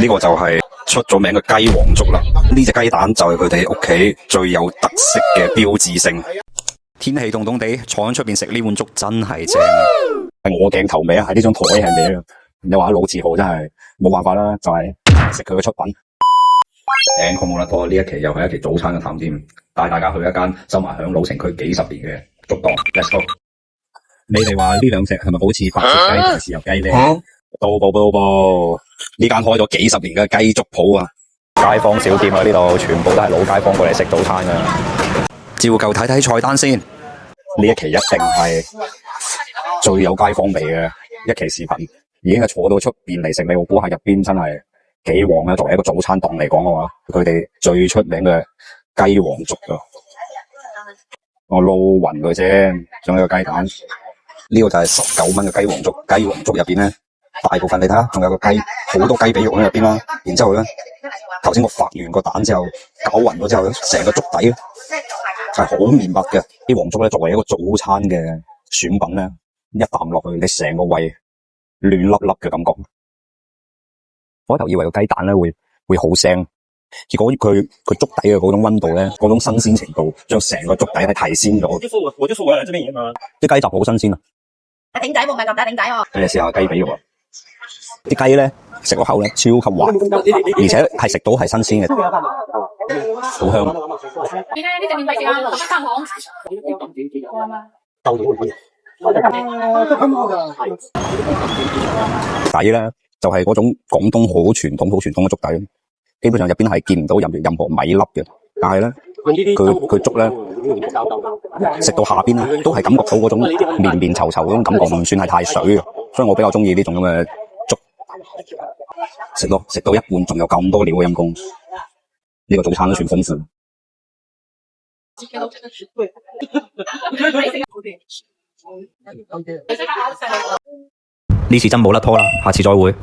呢個就係出咗名嘅雞皇粥啦。呢隻雞蛋就係佢哋屋企最有特色嘅標誌性。天氣凍凍地，坐喺出邊食呢碗粥真係正。係我鏡頭尾啊，係呢張台係歪啊。你話老字號真係冇辦法啦，就係食佢嘅出品。頂好冇啦，呢一期又係一期早餐嘅探店，帶大家去一間收埋響老城區幾十年嘅粥檔。Let's go！ 你哋話呢兩隻係咪好似白切雞同豉油雞咧？到報，呢間開咗幾十年嘅雞粥鋪啊！街坊小店啊，呢度全部都係老街坊過嚟食早餐噶。照舊睇睇菜單先，呢一期一定係最有街坊味嘅一期視頻，已經係坐到出邊嚟食。你估下入邊真係幾旺啊！作為一個早餐檔嚟講嘅話，佢哋最出名嘅雞皇粥啊，我撈勻佢啫，仲有個雞蛋。呢個就係19蚊嘅雞皇粥。雞皇粥入邊咧，大部分你睇下，仲有個雞，好多雞髀肉喺入邊啦。然之後咧，頭先我發完個蛋之後，攪勻咗之後咧，成個粥底咧係好綿密嘅。雞皇粥咧，作為一個早餐嘅選品咧，一啖落去，你成個胃暖粒粒嘅感覺。我開頭以為個雞蛋咧會好腥，結果佢粥底嘅嗰種溫度咧，嗰種新鮮程度，將成個粥底係提鮮咗。我就說我來這邊贏嘛，啲雞雜好新鮮啊！打頂仔冇問咁打頂仔喎。你哋試下雞髀肉啊！啲雞咧食個口咧超級滑，而且係食到係新鮮嘅，好香。你睇呢隻免費食啊，落翻飯堂。底咧就係嗰種廣東好傳統嘅粥底，基本上入邊係見唔到任何米粒嘅，但係咧佢粥咧食到下邊咧都係感覺到嗰種綿綿稠稠嗰種感覺，唔算係太水嘅，所以我比較中意呢種咁嘅粥。食到一半仲有咁多料嘅陰公，呢個早餐都算豐富。呢次真冇甩拖啦，下次再會。